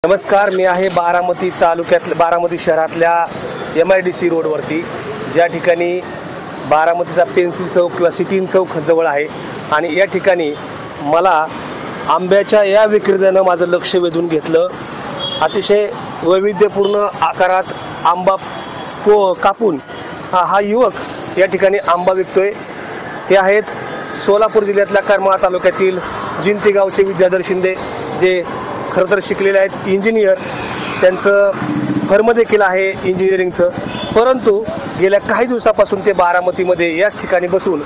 नमस्कार, मी आहे बारामती तालुक्यातल्या बारामती शहरातल्या MIDC रोडवरती, ज्या ठिकाणी बारामतीचा पेन्सिल चौक किंवा सिटीन चौक जवळ आहे. आणि या ठिकाणी मला आंब्याच्या या विक्रेत्यानं माझं लक्ष वेधून घेतलं. अतिशय वैविध्यपूर्ण आकारात आंबा कापून हा युवक या ठिकाणी आंबा विकतोय. हे आहेत सोलापूर जिल्ह्यातल्या करमाळा तालुक्यातील जिंती गावचे विद्याधर शिंदे, जे खरं तर शिकलेले आहेत, इंजिनियर. त्यांचं फर्म देखील आहे इंजिनिअरिंगचं, परंतु गेल्या काही दिवसापासून ते बारामतीमध्ये याच ठिकाणी बसून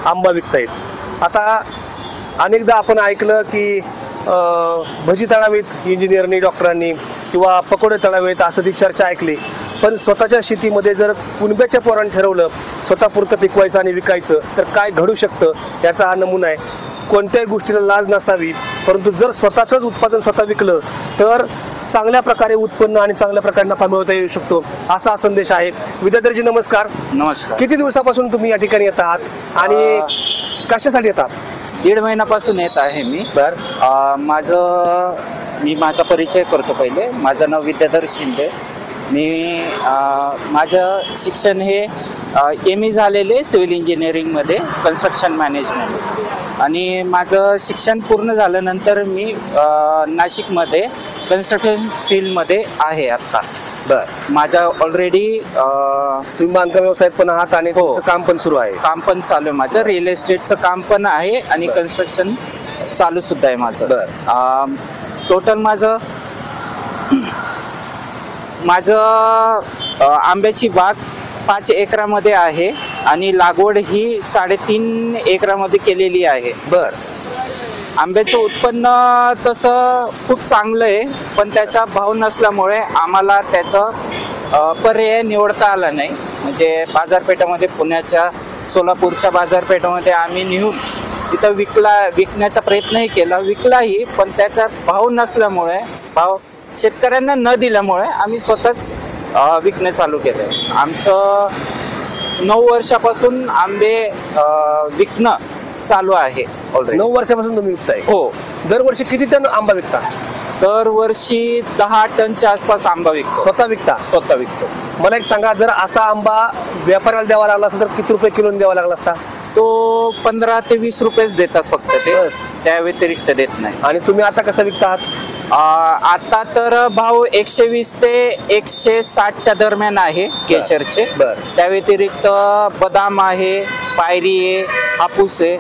आंबा विकतायत. आता अनेकदा आपण ऐकलं की भजी तळावेत इंजिनियरनी, डॉक्टरांनी, किंवा पकोडे तळावेत, असं ती चर्चा ऐकली. पण स्वतःच्या शेतीमध्ये जर कुणब्याच्या पोरानं ठरवलं स्वतःपुरतं पिकवायचं आणि विकायचं, तर काय घडू शकतं याचा हा नमुना आहे. कोणत्याही गोष्टीला लाज नसावी, परंतु जर स्वतःचंच उत्पादन स्वतः विकलं तर चांगल्या प्रकारे उत्पन्न आणि चांगल्या प्रकारे नफा मिळवता येऊ शकतो, असा संदेश आहे. विद्याधरजी नमस्कार. नमस्कार. किती दिवसापासून तुम्ही या ठिकाणी येत आहात आणि कशासाठी येतात? 1.5 महिन्यापासून येत आहे मी. मी माझा परिचय करतो. पहिले माझं नाव विद्याधर शिंदे. मी माझं शिक्षण हे ME झालेले सिव्हिल इंजिनिअरिंगमध्ये, कन्स्ट्रक्शन मॅनेजमेंट. आणि माझं शिक्षण पूर्ण झाल्यानंतर मी नाशिकमध्ये कन्स्ट्रक्शन फील्डमध्ये आहे आत्ता. माझा ऑलरेडी तुम्ही बांधकाम व्यवसायात पण आहात आणि काम पण सुरू आहे? काम पण चालू आहे माझं. रिअल एस्टेटचं काम पण आहे आणि कन्स्ट्रक्शन चालू सुद्धा आहे माझं. टोटल माझं आंब्याची बाग 5 एकरामध्ये आहे आणि लागवड ही 3.5 एकरामध्ये केलेली आहे. आंब्याचं उत्पन्न तसं खूप चांगलं आहे, पण त्याचा भाव नसल्यामुळे आम्हाला त्याचा पर्याय निवडता आला नाही. म्हणजे बाजारपेठामध्ये, पुण्याच्या, सोलापूरच्या बाजारपेठामध्ये आम्ही नेऊन तिथं विकण्याचा प्रयत्नही केला, विकलाही, पण त्याचा भाव नसल्यामुळे, भाव शेतकऱ्यांना न दिल्यामुळे आम्ही स्वतःच विकणे चालू केले. आमचं 9 वर्षापासून आंबे विकणं चालू आहे ऑलरेडी. 9 वर्षापासून तुम्ही विकताय? हो. दरवर्षी किती टन आंबा विकता? दरवर्षी 10 टनच्या आसपास आंबा विकतो. स्वतः विकता? स्वतः विकतो. मला एक सांगा, जर असा आंबा व्यापाऱ्याला द्यावा लागला असता तर किती रुपये किलोने द्यावा लागला असता? तो 15 ते 20 रुपयेच देतात फक्त ते, त्या व्यतिरिक्त देत नाही. आणि तुम्ही आता कसा विकता आहात? आता तर भाव 120 ते 160च्या दरम्यान आहे केशरचे. त्या व्यतिरिक्त बदाम आहे, पायरी आहे, हापूस आहे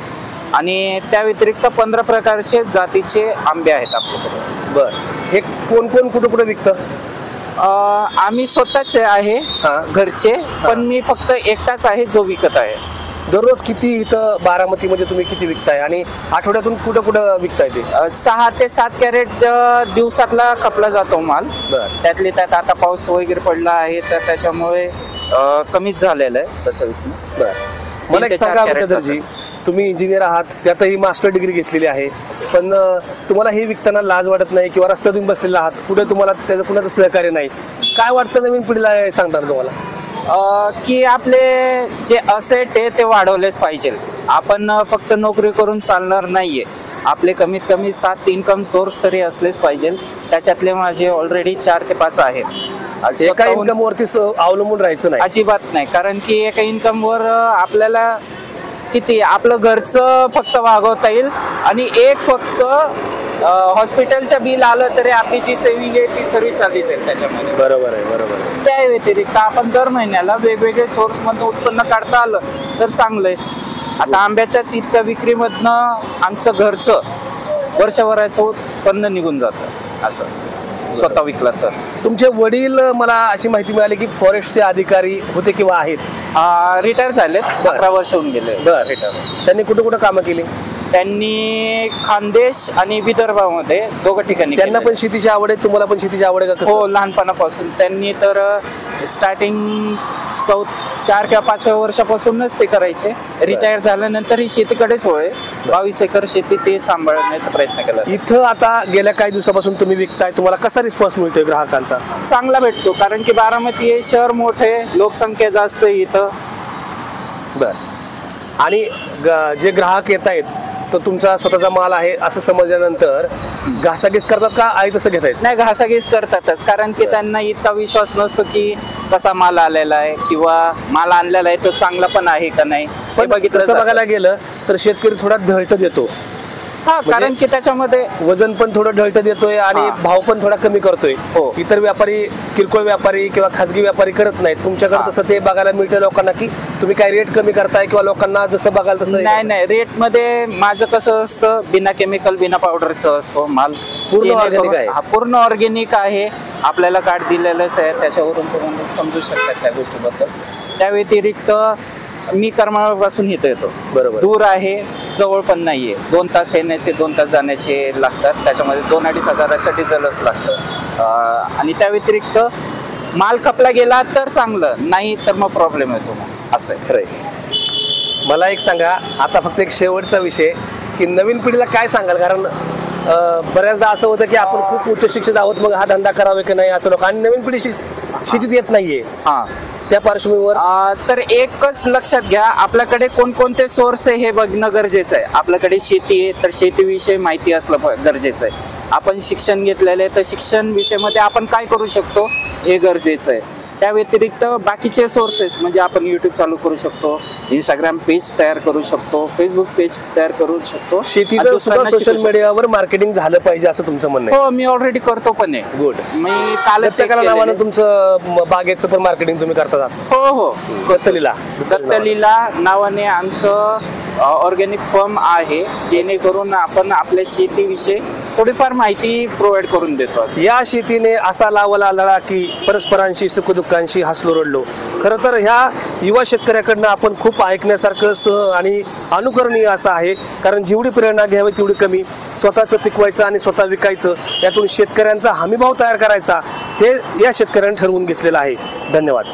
आणि त्या व्यतिरिक्त 15 प्रकारचे जातीचे आंबे आहेत आपल्याकडे. हे कोण कोण कुठं कुठं विकतं? आम्ही स्वतःच आहे घरचे, पण मी फक्त एकटाच आहे जो विकत आहे. दररोज किती इथं बारामतीमध्ये तुम्ही किती विकताय आणि आठवड्यातून कुठं कुठं विकताय ते? 6 ते 7 कॅरेट दिवसातला खपला जातो माल. त्यातले त्यात आता पाऊस वगैरे पडला आहे तर त्याच्यामुळे कमीच झालेलं आहे तसं विकणं. मला एक सांगा विद्याधरजी, तुम्ही इंजिनियर आहात, त्यातही मास्टर डिग्री घेतलेली आहे, पण तुम्हाला हे विकताना लाज वाटत नाही किंवा रस्त्यातून बसलेला आहात, कुठे तुम्हाला त्याचं कुणाचं सहकार्य नाही, काय वाटतं नवीन पिढीला सांगताना तुम्हाला? की आपले जे असेट आहे ते वाढवलेच पाहिजे. आपण फक्त नोकरी करून चालणार नाहीये. आपले कमीत कमी 7 इन्कम सोर्स तरी असलेच पाहिजे. त्याच्यातले माझे ऑलरेडी 4 ते 5 आहेत. एका इन्कमवरती अवलंबून राहायचं नाही अजिबात नाही, कारण की एका इन्कमवर आपल्याला किती आपलं घरचं फक्त भागवता येईल आणि एक फक्त हॉस्पिटलचं बिल आलं तरी आपली जी सेव्हिंग आहे ती सर्व चालली जाईल त्याच्यामध्ये. बरोबर आहे, बरोबर आहे. त्या व्यतिरिक्त आपण दर महिन्याला वेगवेगळे सोर्स मधून उत्पन्न काढता आलं तर चांगलं आहे. आता आंब्याच्याच इतक्या विक्रीमधनं आमचं घरचं वर्षभराचं उत्पन्न निघून जातं असं स्वतः विकला तर. तुमचे वडील, मला अशी माहिती मिळाली की फॉरेस्टचे अधिकारी होते किंवा आहेत, रिटायर झाले, 11 वर्ष होऊन गेले रिटायर. त्यांनी कुठं कुठं कामं केली? त्यांनी खानदेश आणि विदर्भामध्ये 2 ठिकाणी. त्यांना पण शेतीची आवड आहे? तुम्हाला पण शेतीची आवड आहे का? हो, लहानपणापासून. त्यांनी तर स्टार्टिंग 4 किंवा 5व्या वर्षापासूनच ते करायचे. रिटायर झाल्यानंतर ही शेतीकडेच होय. 22 एकर शेती ते सांभाळण्याचा प्रयत्न केला. इथं आता गेल्या काही दिवसापासून तुम्ही विकताय, तुम्हाला कसा रिस्पॉन्स मिळतोय ग्राहकांचा? चांगला भेटतो, कारण की बारामती हे शहर मोठे, लोकसंख्या जास्त इथं. आणि जे ग्राहक येत आहेत तो तुमचा स्वतःचा माल आहे असं समजल्यानंतर घासाघीस करतात का आहे तसं घेता येत? नाही, घासाघीस करतातच, कारण की त्यांना इतका विश्वास नसतो की कसा माल आलेला आहे किंवा माल आणलेला आहे तो चांगला पण आहे का नाही हे पण बघितलं तसं जातं. बघायला गेलं तर शेतकरी थोडा ढळट देतो, हा, कारण की त्याच्यामध्ये वजन पण थोडं ढळट देतोय आणि हा. भाव पण थोडा कमी करतोय. हो. इतर व्यापारी, किरकोळ व्यापारी किंवा खाजगी व्यापारी करत नाहीत. तुमच्याकडे हा. तसं ते बघायला मिळतं लोकांना की तुम्ही काय रेट कमी करताय किंवा लोकांना जसं बघाल तसं. नाही, रेट मध्ये माझं कसं असतं, बिना केमिकल बिना पावडरचं असतो माल. पूर्ण जेणेकरून- organic आहे. हा, पूर्ण ऑर्गेनिक आहे. आपल्याला कार्ड दिलेलंच आहे, त्याच्यावरून तुम्ही समजू शकतात त्या गोष्टीबद्दल. त्या व्यतिरिक्त मी करमाळापासून इथं येतो, बरोबर. दूर आहे, जवळ पण नाहीये. 2 तास येण्याचे 2 तास जाण्याचे लागतात, त्याच्यामध्ये 2-2.5 हजाराचं डिझेलच लागतं. आणि त्या व्यतिरिक्त माल खपला गेला तर चांगलं, नाही तर मग प्रॉब्लेम येतो मग, असं आहे. खरंय. मला एक सांगा, आता फक्त एक शेवटचा विषय की नवीन पिढीला काय सांगाल? कारण बऱ्याचदा असं होतं की आपण खूप उच्च शिक्षित आहोत, मग हा धंदा करावा की नाही असं लोक, आणि नवीन पिढी शेतीत येत नाहीये. हां, त्या पार्श्वभूमीवर तर एकच लक्षात घ्या, आपल्याकडे कोणकोणते सोर्स आहे हे बघणं गरजेचं आहे. आपल्याकडे शेती आहे तर शेतीविषयी माहिती असलं गरजेचं आहे. आपण शिक्षण घेतलेलं आहे तर शिक्षण विषयामध्ये आपण काय करू शकतो हे गरजेचं आहे. त्या व्यतिरिक्त बाकीचे सोर्सेस म्हणजे आपण यूट्यूब चालू करू शकतो, इंस्टाग्राम पेज तयार करू शकतो, फेसबुक पेज तयार करू शकतो. शेतीचं आणि सुद्धा दुसऱ्यांना सोशल शिकवू मीडियावर मार्केटिंग झालं पाहिजे असं तुमचं म्हणणं आहे? शकतो. हो, मी ऑलरेडी करतो पण आहे. गुड. मी कालच check प्रत्येकाला नावानं केलेलं. तुमचं बागेचं पण मार्केटिंग तुम्ही करता? हो, दत्तलीला दत्तलीला नावाने आमचं ऑर्गॅनिक फर्म आहे, जेणेकरून आपण आपल्या शेतीविषयी थोडीफार माहिती प्रोव्हाइड करून देतो. या शेतीने असा लावला लढा की परस्परांशी सुखदुःखांशी हसलो रडलो. खरं तर ह्या युवा शेतकऱ्याकडनं आपण खूप ऐकण्यासारखं आणि अनुकरणीय असं आहे. कारण जेवढी प्रेरणा घ्यावी तेवढी कमी. स्वतःचं पिकवायचं आणि स्वतः विकायचं, यातून शेतकऱ्यांचा हमीभाव तयार करायचा, हे या शेतकऱ्यांनी ठरवून घेतलेलं आहे. धन्यवाद.